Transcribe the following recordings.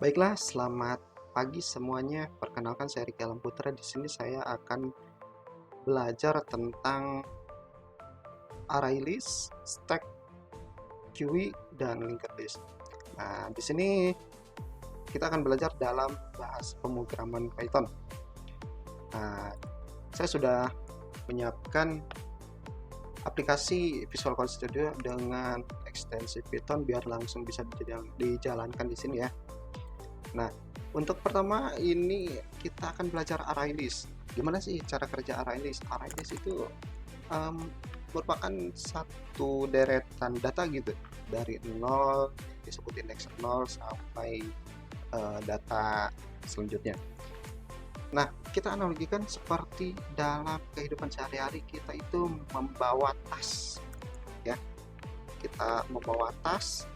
Baiklah, selamat pagi semuanya. Perkenalkan saya Riki Alam Putra. Di sini saya akan belajar tentang array list, stack, queue, dan linked list. Nah, di sini kita akan belajar dalam bahas pemrograman Python. Nah, saya sudah menyiapkan aplikasi Visual Code Studio dengan ekstensi Python biar langsung bisa dijalankan di sini ya. Nah, untuk pertama ini kita akan belajar array list. Gimana sih cara kerja array list? Array list itu um, merupakan satu deretan data gitu dari 0 disebut indeks 0 sampai data selanjutnya. Nah, kita analogikan seperti dalam kehidupan sehari-hari kita itu membawa tas ya. Kita membawa tas.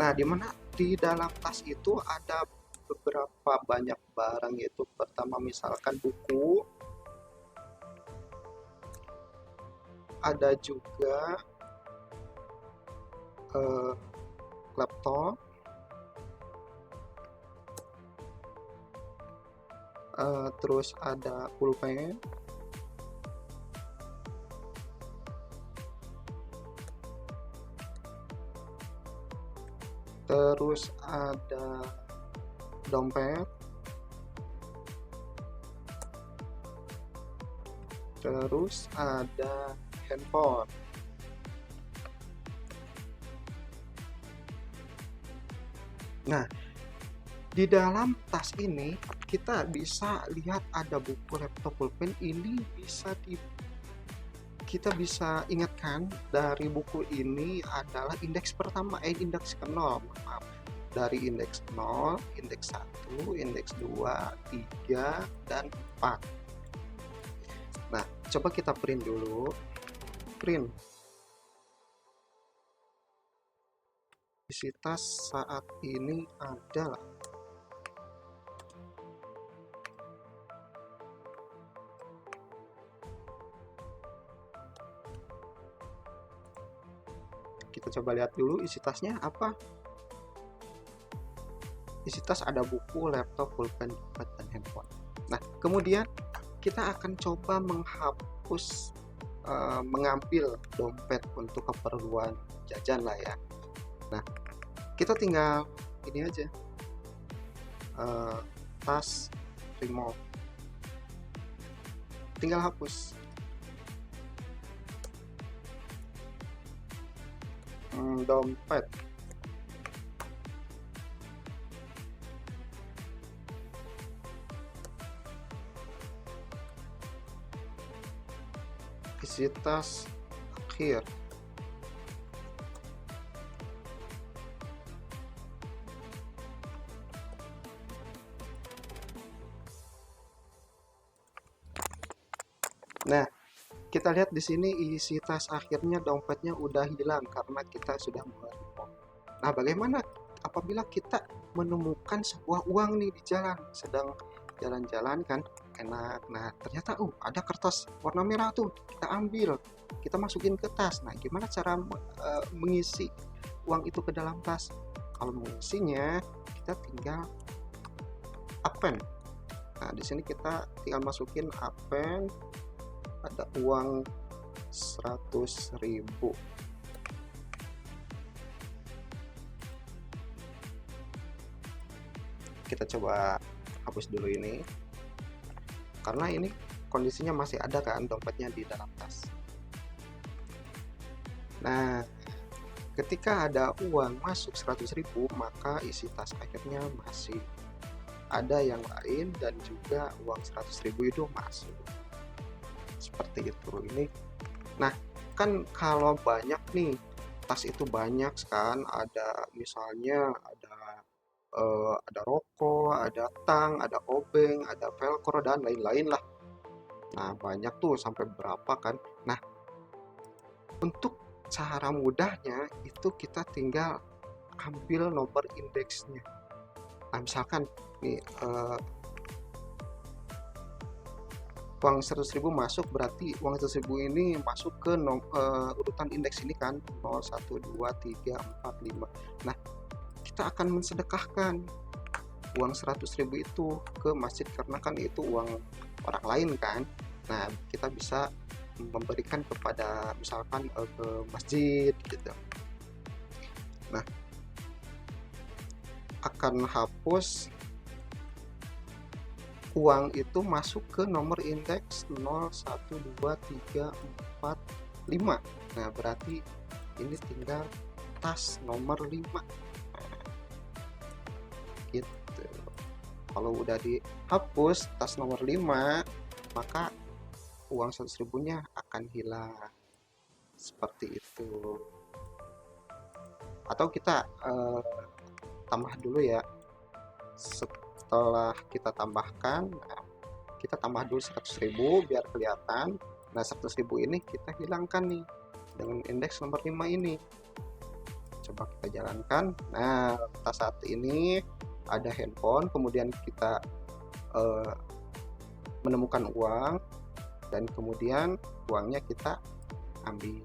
Nah, dimana di dalam tas itu ada beberapa banyak barang, yaitu pertama misalkan buku, ada juga laptop, terus ada pulpen, terus ada dompet, terus ada handphone. Nah, di dalam tas ini kita bisa lihat ada buku, laptop, pulpen. Ini kita bisa ingatkan dari buku ini adalah indeks pertama, indeks ke-0, maaf. Dari indeks 0, indeks 1, indeks 2, 3, dan 4. Nah, coba kita print dulu. Print isi tas saat ini adalah kita coba lihat dulu isi tasnya apa. Isi tas ada buku, laptop, pulpen, dompet, dan handphone. Nah, kemudian kita akan coba menghapus, mengambil dompet untuk keperluan jajan lah ya. Nah, kita tinggal ini aja, tas remove, tinggal hapus. Dompet, isi tas akhir. Nah, kita lihat di sini isi tas akhirnya dompetnya udah hilang karena kita sudah remove. Nah, bagaimana apabila kita menemukan sebuah uang nih di jalan, sedang jalan-jalan kan, enak. Nah, ternyata ada kertas warna merah tuh, kita ambil, kita masukin ke tas. Nah, gimana cara mengisi uang itu ke dalam tas? Kalau mengisinya, kita tinggal append. Nah, di sini kita tinggal masukin append, ada uang 100.000. Kita coba hapus dulu ini karena ini kondisinya masih ada kan dompetnya di dalam tas. Nah, ketika ada uang masuk 100.000, maka isi tas akhirnya masih ada yang lain dan juga uang 100.000 itu masuk. Seperti itu ini. Nah, kan kalau banyak nih, tas itu banyak kan, ada misalnya ada rokok, ada tang, ada obeng, ada velcro, dan lain-lain lah. Nah, banyak tuh sampai berapa kan. Nah, untuk cara mudahnya itu kita tinggal ambil nomor indeksnya. Nah, misalkan nih uang 100.000 masuk, berarti uang 100.000 ini masuk ke urutan indeks ini kan, 0, 1, 2, 3, 4, 5. Nah, kita akan mensedekahkan uang 100.000 itu ke masjid, karena kan itu uang orang lain kan. Nah, kita bisa memberikan kepada misalkan ke masjid gitu. Nah, akan hapus uang itu masuk ke nomor indeks 0, 1, 2, 3, 4, 5. Nah, berarti ini tinggal tas nomor 5. Gitu. Kalau udah dihapus tas nomor 5, maka uang 100.000-nya akan hilang. Seperti itu. Atau kita tambah dulu ya. Setelah kita tambahkan, kita tambah dulu 100.000 biar kelihatan. Nah, 100.000 ini kita hilangkan nih dengan indeks nomor 5 ini. Coba kita jalankan. Nah, pada saat ini ada handphone, kemudian kita menemukan uang, dan kemudian uangnya kita ambil.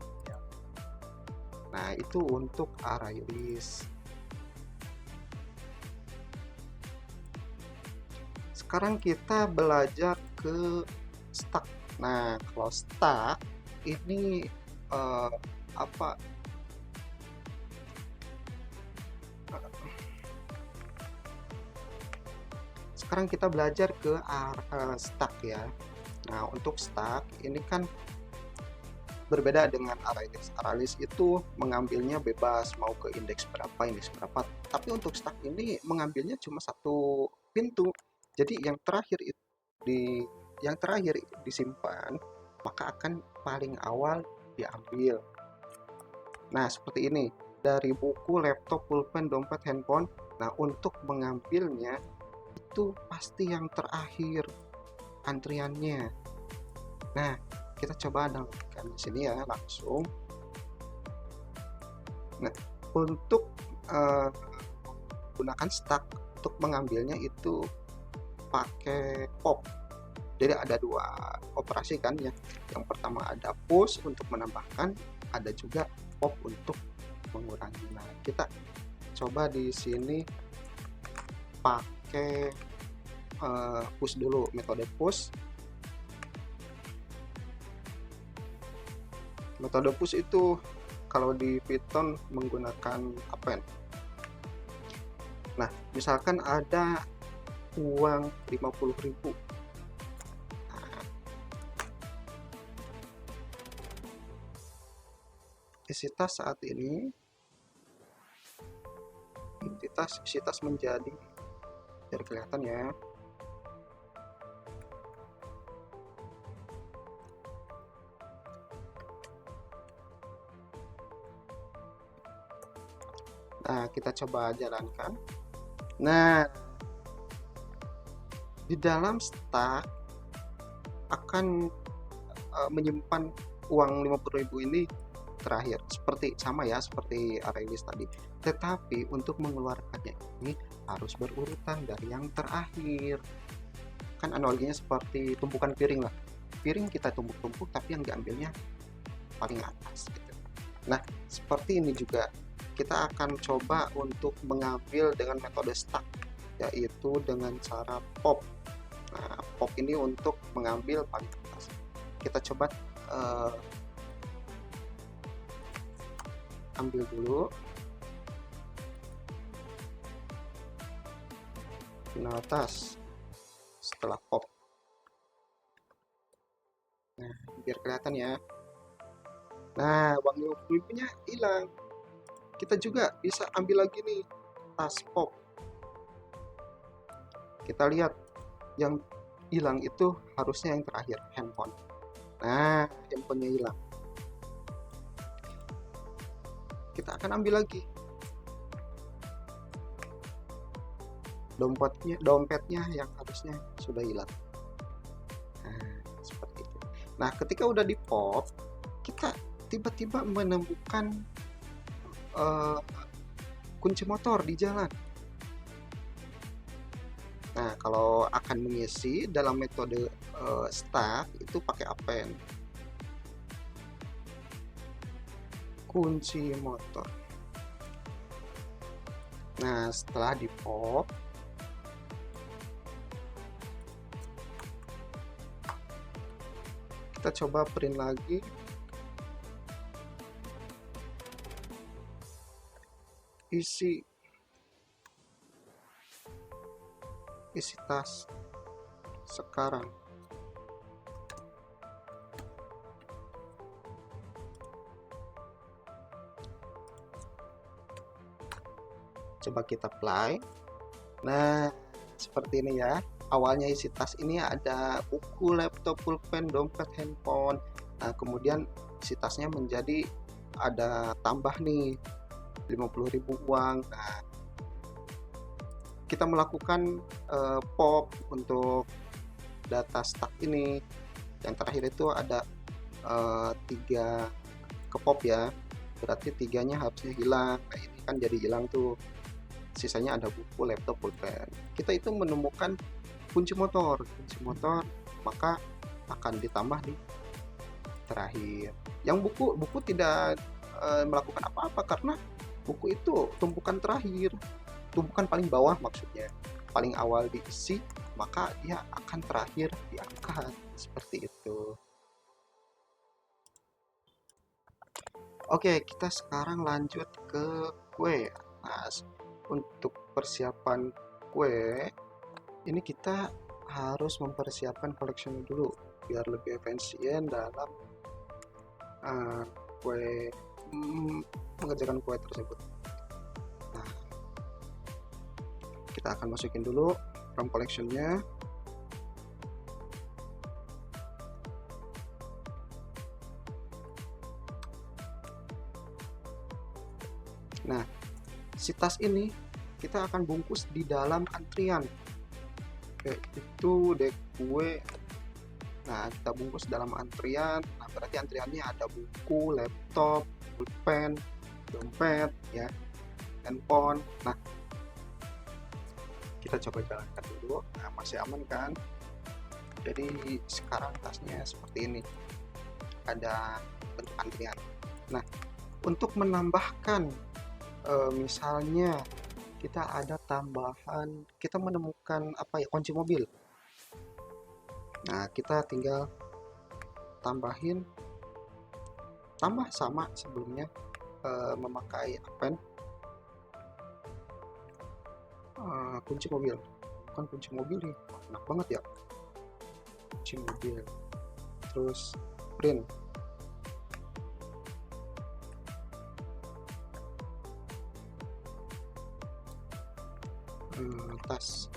Nah, itu untuk array list. Sekarang kita belajar ke stack. Nah, kalau stack ini apa? Sekarang kita belajar ke stack ya. Nah, untuk stack ini kan berbeda dengan array list. Array list itu mengambilnya bebas, mau ke indeks berapa, indeks berapa. Tapi untuk stack ini mengambilnya cuma satu pintu. Jadi yang terakhir disimpan, maka akan paling awal diambil. Nah, seperti ini. Dari buku, laptop, pulpen, dompet, handphone. Nah, untuk mengambilnya itu pasti yang terakhir antriannya. Nah, kita coba downloadkan di sini ya langsung. Nah, untuk gunakan stack, untuk mengambilnya itu pakai pop. Jadi ada dua operasi kan ya. Yang pertama ada push untuk menambahkan, ada juga pop untuk mengurangi. Nah, kita coba di sini pakai push dulu, metode push. Metode push itu kalau di Python menggunakan append. Nah, misalkan ada uang 50.000. Nah, isi tas saat ini isi tas menjadi, biar kelihatan ya. Nah, kita coba jalankan. Nah, di dalam stack akan menyimpan uang 50.000 ini terakhir, seperti array list tadi. Tetapi untuk mengeluarkannya ini harus berurutan dari yang terakhir. Kan analoginya seperti tumpukan piring lah. Piring kita tumpuk-tumpuk, tapi yang diambilnya paling atas gitu. Nah, seperti ini juga kita akan coba untuk mengambil dengan metode stack, yaitu dengan cara pop. Nah, pop ini untuk mengambil paling atas. Kita coba ambil dulu final tas setelah pop. Nah, biar kelihatan ya. Nah, uang 50.000-nya hilang. Kita juga bisa ambil lagi nih tas pop. Kita lihat yang hilang itu harusnya yang terakhir, handphone. Nah, handphonenya hilang. Kita akan ambil lagi. Dompetnya yang harusnya sudah hilang. Nah, seperti itu. Nah, ketika udah di pop, kita tiba-tiba menemukan kunci motor di jalan. Nah, kalau akan mengisi dalam metode stack itu pakai append kunci motor. Nah, setelah di pop, kita coba print lagi. Isi tas sekarang. Coba kita apply. Nah, seperti ini ya. Awalnya isi tas ini ada buku, laptop, pulpen, dompet, handphone. Nah, kemudian isi tasnya menjadi ada tambah nih 50.000 uang. Nah, kita melakukan pop untuk data stack ini. Yang terakhir itu ada 3 ke pop ya, berarti 3-nya harusnya hilang. Nah, ini kan jadi hilang tuh, sisanya ada buku, laptop, pulpen. Kita itu menemukan kunci motor, maka akan ditambah di terakhir. Yang buku tidak melakukan apa-apa karena buku itu tumpukan terakhir, tumpukan paling bawah maksudnya, paling awal diisi, maka dia akan terakhir diangkat, seperti itu. Oke, kita sekarang lanjut ke kue. Nah, untuk persiapan kue ini kita harus mempersiapkan collection dulu biar lebih efisien dalam kue mengerjakan kue tersebut. Nah, kita akan masukin dulu from collectionnya. Nah, si tas ini kita akan bungkus di dalam antrian. Oke, itu dek kue. Nah, kita bungkus dalam antrian. Nah, berarti antriannya ada buku, laptop, pulpen, dompet, ya, handphone. Nah, kita coba jalankan dulu. Nah, masih aman kan? Jadi sekarang tasnya seperti ini. Ada bentuk antrian. Nah, untuk menambahkan misalnya kita ada tambahan, kita menemukan apa ya, kunci mobil. Nah, kita tinggal tambah sama sebelumnya, memakai append kunci mobil. Bukan kunci mobil nih, enak banget ya, kunci mobil. Terus print. Tas.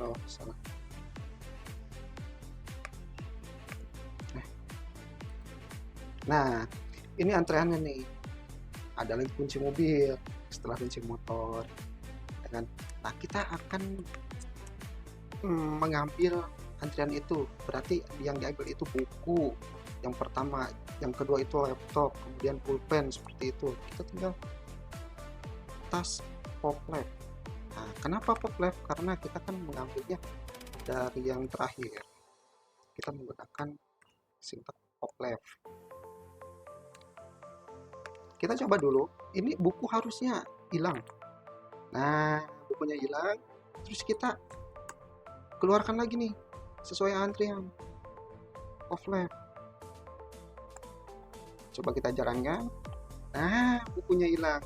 Oh, salah. Nah, ini antreannya nih. Ada lagi kunci mobil, setelah kunci motor, ya kan? Nah, kita akan mengambil antrian itu. Berarti yang diambil itu buku yang pertama, yang kedua itu laptop, kemudian pulpen, seperti itu. Kita tinggal tas pop left. Nah, kenapa pop left? Karena kita kan mengambilnya dari yang terakhir. Kita menggunakan sintak pop left. Kita coba dulu. Ini buku harusnya hilang. Nah, bukunya hilang. Terus kita keluarkan lagi nih sesuai antrian pop left. Coba kita jalankan. Nah, bukunya hilang.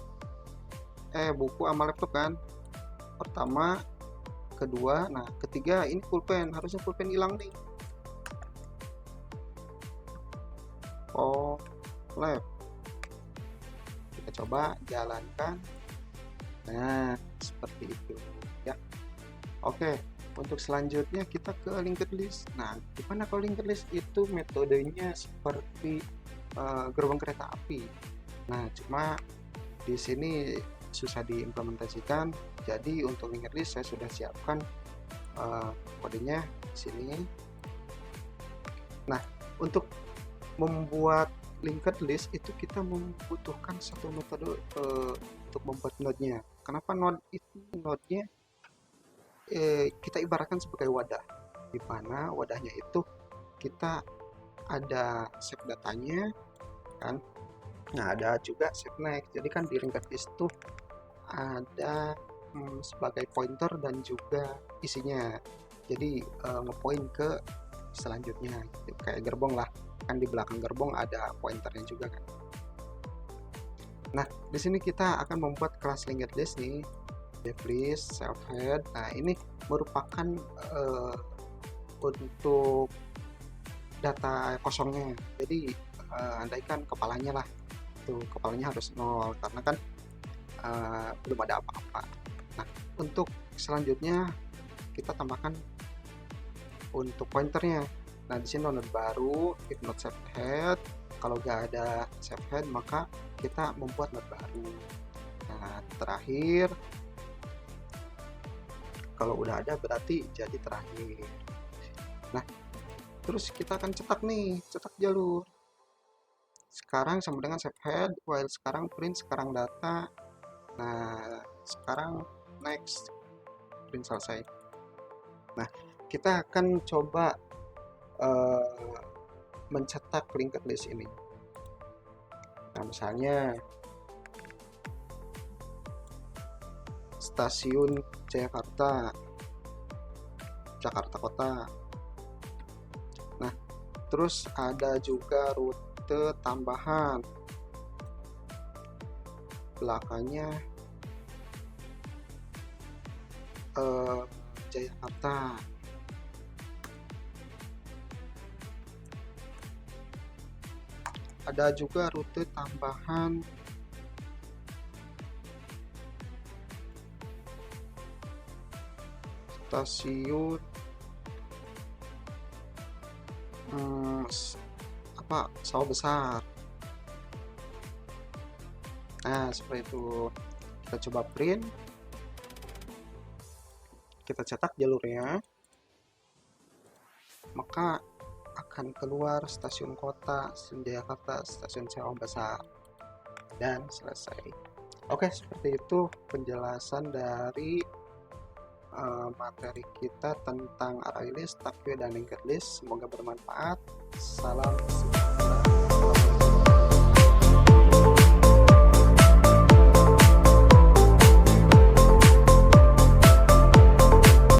Buku sama laptop kan. Pertama, kedua, nah ketiga ini pulpen. Harusnya pulpen hilang nih. Oh, left. Kita coba jalankan. Nah, seperti itu ya. Oke, untuk selanjutnya kita ke linked list. Nah, gimana kalau linked list itu metodenya seperti gerbong kereta api. Nah, cuma di sini susah diimplementasikan. Jadi untuk linked list saya sudah siapkan kodenya di sini. Nah, untuk membuat linked list itu kita membutuhkan satu metode untuk membuat node-nya. Kenapa node itu? Node-nya kita ibaratkan sebagai wadah, di mana wadahnya itu kita ada save datanya kan. Nah, ada juga save next. Jadi kan di linked list itu ada sebagai pointer dan juga isinya. Jadi ngepoint ke selanjutnya gitu. Kayak gerbong lah. Kan di belakang gerbong ada pointernya juga kan. Nah, di sini kita akan membuat kelas linked list nih. Devlist, self head. Nah, ini merupakan untuk data kosongnya. Jadi andaikan kepalanya lah, tuh kepalanya harus 0 karena kan belum ada apa-apa. Nah, untuk selanjutnya kita tambahkan untuk pointernya. Nah, di sini node baru, if not save head. Kalau nggak ada save head, maka kita membuat node baru. Nah, terakhir kalau udah ada berarti jadi terakhir. Nah, terus kita akan cetak nih, cetak jalur. Sekarang sama dengan save head, while sekarang print, sekarang data. Nah, sekarang next, print selesai. Nah, kita akan coba mencetak linked list ini. Nah, misalnya stasiun Jakarta Kota. Nah, terus ada juga rute tambahan, belakangnya Jakarta. Ada juga rute tambahan stasiun Sawah Besar. Nah, seperti itu. Kita coba print, kita cetak jalurnya, maka akan keluar stasiun kota, stasiun Jakarta, stasiun Sawah Besar, dan selesai. Oke, seperti itu penjelasan dari materi kita tentang array list, stack view, dan linked list. Semoga bermanfaat. Salam